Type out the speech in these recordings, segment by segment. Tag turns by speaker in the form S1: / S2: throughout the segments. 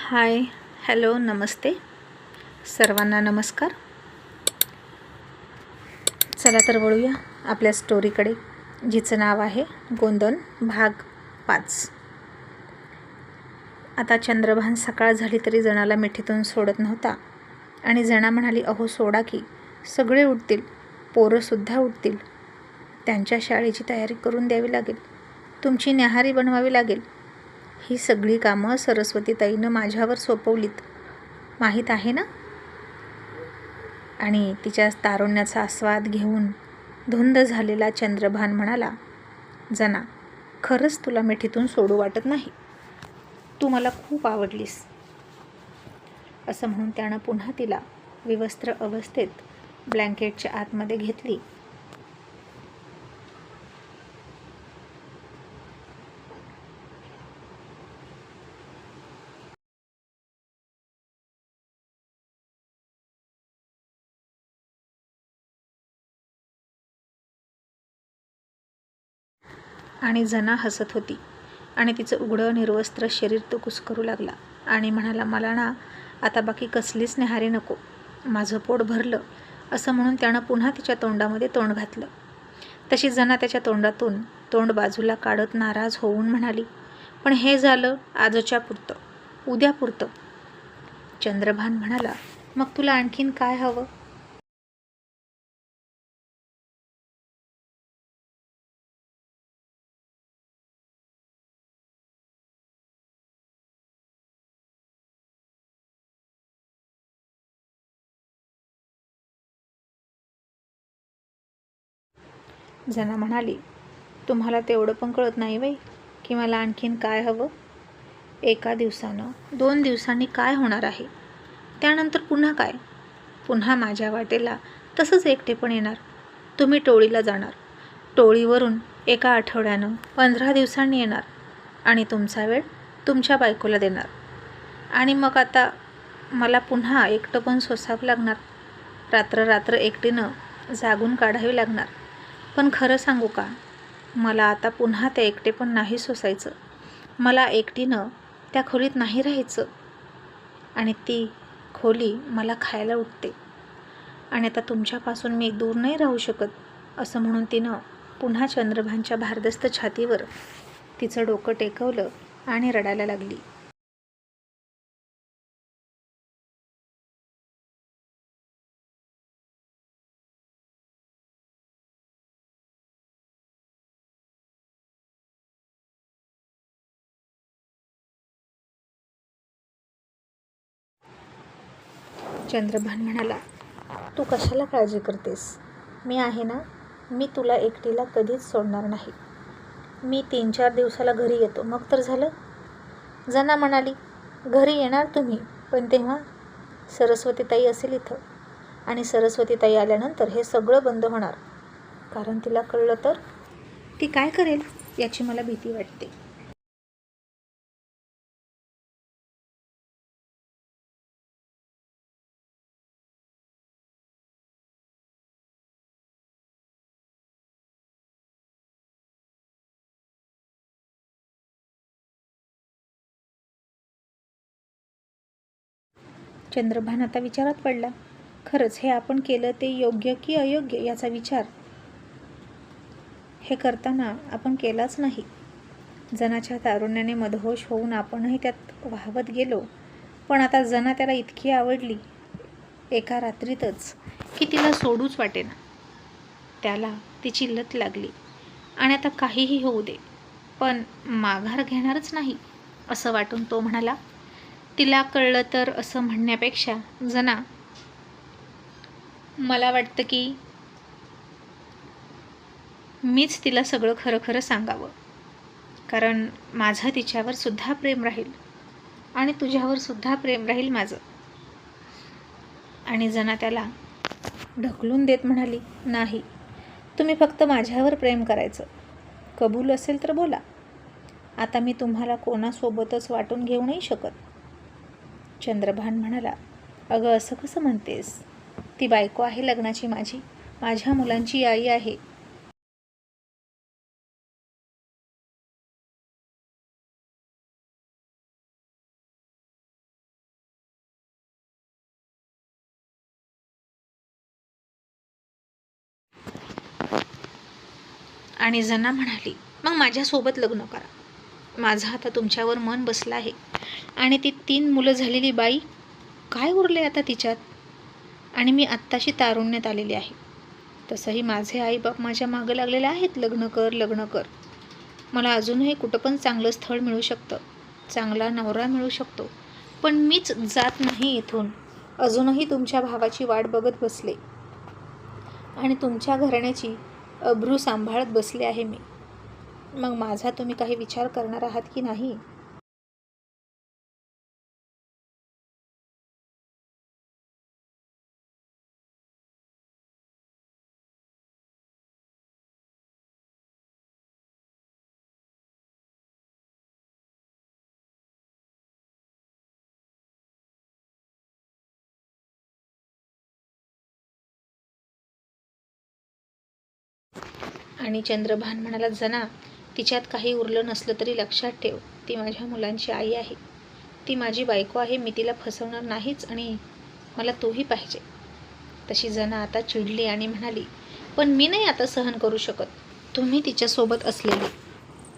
S1: हाय, hello, नमस्ते सर्वांना. नमस्कार. चला तर वळूया आपल्या स्टोरीकडे, जिचं नाव आहे गोंधन भाग 5. आता चंद्रभान सकाळ झाली तरी जणाला मिठीतून सोडत नव्हता आणि जना म्हणाली, अहो सोडा की, सगळे उठतील, पोरंसुद्धा उठतील, त्यांच्या शाळेची तयारी करून द्यावी लागेल, तुमची न्याहारी बनवावी लागेल. ही सगळी कामं सरस्वतीताईनं माझ्यावर सोपवलीत, माहीत आहे ना. आणि तिच्या तारुण्याचा आस्वाद घेऊन धुंद झालेला चंद्रभान म्हणाला, जना, खरंच तुला मिठीतून सोडू वाटत नाही, तू मला खूप आवडलीस. असं म्हणून त्यानं पुन्हा तिला विवस्त्र अवस्थेत ब्लँकेटच्या आतमध्ये घेतली. आणि जना हसत होती आणि तिचं उघडं निर्वस्त्र शरीर तो कुस्करू लागला आणि म्हणाला, मला ना आता बाकी कसलीच न्याहारी नको, माझं पोट भरलं. असं म्हणून त्यानं पुन्हा तिच्या तोंडामध्ये तोंड घातलं. तशी जना त्याच्या तोंडातून तोंड बाजूला काढत नाराज होऊन म्हणाली, पण हे झालं आजच्या पुरतं, उद्या पुरतं. चंद्रभान म्हणाला, मग तुला आणखीन काय हवं. जना म्हणाली, तुम्हाला तेवढं पण कळत नाही बाई की मला आणखीन काय हवं. एका दिवसानं 2 दिवसांनी काय होणार आहे, त्यानंतर पुन्हा काय, पुन्हा माझ्या वाटेला तसंच एकटेपण येणार. तुम्ही टोळीला जाणार, टोळीवरून एका आठवड्यानं 15 दिवसांनी येणार आणि तुमचा वेळ तुमच्या बायकोला देणार. आणि मग आता मला पुन्हा एकटं पण सोसावं लागणार, रात्र रात्र एकटीनं जागून काढावी लागणार. पण खरं सांगू का, मला आता पुन्हा त्या एकटेपण नाही सोसायचं. मला एकटीनं त्या खोलीत नाही राहायचं आणि ती खोली मला खायला उठते आणि आता तुमच्यापासून मी दूर नाही राहू शकत. असं म्हणून तिनं पुन्हा चंद्रभानच्या भारदस्त छातीवर तिचं डोकं टेकवलं आणि रडायला लागली. चंद्रभान म्हणाला, तू कशाला काळजी करतेस, मी आहे ना, मी तुला एकटीला कधीच सोडणार नाही. मी 3-4 दिवसाला घरी येतो, मग तर झालं. जना म्हणाली, घरी येणार तुम्ही, पण तेव्हा सरस्वतीताई असेल इथं आणि सरस्वतीताई आल्यानंतर हे सगळं बंद होणार, कारण तिला कळलं तर ती काय करेल याची मला भीती वाटते. चंद्रभान आता विचारात पडला. खरंच हे आपण केलं ते योग्य की अयोग्य याचा विचार हे करताना आपण केलाच नाही. जनाच्या तारुण्याने मदहोश होऊन आपणही त्यात वाहवत गेलो. पण आता जना त्याला इतकी आवडली एका रात्रीतच की तिला सोडूच वाटेना. त्याला तिची लत लागली आणि आता काहीही होऊ दे, पण माघार घेणारच नाही असं वाटून तो म्हणाला, तिला कळलं तर असं म्हणण्यापेक्षा जना, मला वाटतं की मीच तिला सगळं खरं खरं सांगावं, कारण माझं तिच्यावर सुद्धा प्रेम राहील आणि तुझ्यावर सुद्धा प्रेम राहील माझं. आणि जना त्याला ढकलून देत म्हणाली, नाही, तुम्ही फक्त माझ्यावर प्रेम करायचं, कबूल असेल तर बोला, आता मी तुम्हाला कोणासोबतच वाटून घेऊ नाही शकत. चंद्रभान म्हणाला, अगं असं कसं म्हणतेस, ती बायको आहे लग्नाची माझी, माझ्या मुलांची आई आहे. आणि जना म्हणाली, मग माझ्यासोबत लग्न करा. माझं आता तुमच्यावर मन बसलं आहे. आणि ती 3 मुलं झालेली बाई, काय उरले आता तिच्यात? आणि मी आत्ताशी तारुण्यात आलेली आहे. तसंही माझे आईबाप माझ्या मागं लागलेले आहेत, लग्न कर लग्न कर. मला अजूनही कुठं पण चांगलं स्थळ मिळू शकतं, चांगला नवरा मिळू शकतो, पण मीच जात नाही इथून. अजूनही तुमच्या भावाची वाट बघत बसले आणि तुमच्या घराण्याची अब्रू सांभाळत बसले आहे मी. मग माझा तुम्ही काही विचार करणार आहात की नाही? आणि चंद्रभान म्हणाला, जना, तिच्यात काही उरलं नसलं तरी लक्षात ठेव, ती माझ्या मुलांची आई आहे, ती माझी बायको आहे. मी तिला फसवणार नाहीच आणि मला तोही पाहिजे. तशी जना आता चिडली आणि म्हणाली, पण मी नाही आता सहन करू शकत. तुम्ही तिच्यासोबत असलेली,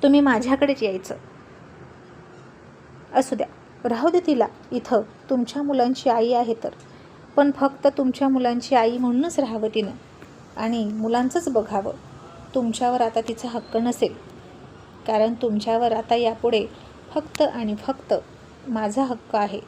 S1: तुम्ही माझ्याकडेच यायचं. असू द्या, राहू दे तिला इथं, तुमच्या मुलांची आई आहे तर. पण फक्त तुमच्या मुलांची आई म्हणूनच राहावं तिनं आणि मुलांचंच बघावं. तुमच्यावर आता तिचा हक्क नसेल, कारण तुमच्यावर आता यापुढे फक्त आणि फक्त माझा हक्क आहे.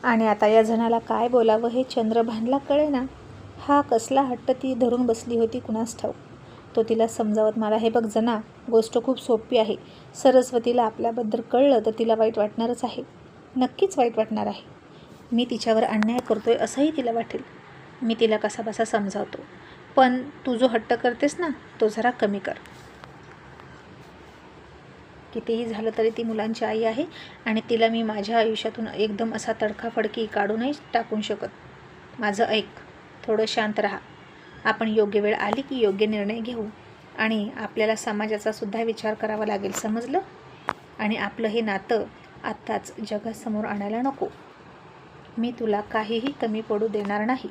S1: आणि आता या जणाला काय बोलावं हे चंद्रभानला कळेना. हा कसला हट्ट ती धरून बसली होती कुणास ठाऊक. तो तिला समजावत मला, हे बघ जना, गोष्ट खूप सोपी आहे. सरस्वतीला आपल्याबद्दल कळलं तर तिला वाईट वाटणारच आहे, नक्कीच वाईट वाटणार आहे. मी तिच्यावर अन्याय करतोय असंही तिला वाटेल. मी तिला कसाबसा समजावतो, पण तू जो हट्ट करतेस ना, तो जरा कमी कर. कितीही झालं तरी ती मुलांची आई आहे आणि तिला मी माझ्या आयुष्यातून एकदम असा तडकाफडकी काढूनही टाकून शकत. माझं ऐक, थोडं शांत राहा. आपण योग्य वेळ आली की योग्य निर्णय घेऊ आणि आपल्याला समाजाचा सुद्धा विचार करावा लागेल, समजलं? आणि आपलं हे नातं आत्ताच जगासमोर आणायला नको. मी तुला काहीही कमी पडू देणार नाही,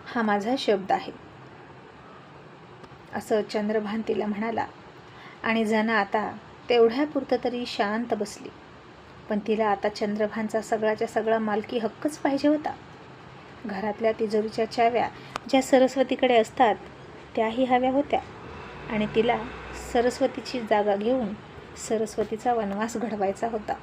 S1: हा माझा शब्द आहे, असं चंद्रभान तिला म्हणाला. आणि जना आता तेवढ्यापुरतं तरी शांत बसली. पण तिला आता चंद्रभानचा सगळ्याच्या सगळा मालकी हक्कच पाहिजे होता. घरातल्या तिजोरीच्या चाव्या ज्या सरस्वतीकडे असतात त्याही हव्या होत्या आणि तिला सरस्वतीची जागा घेऊन सरस्वतीचा वनवास घडवायचा होता.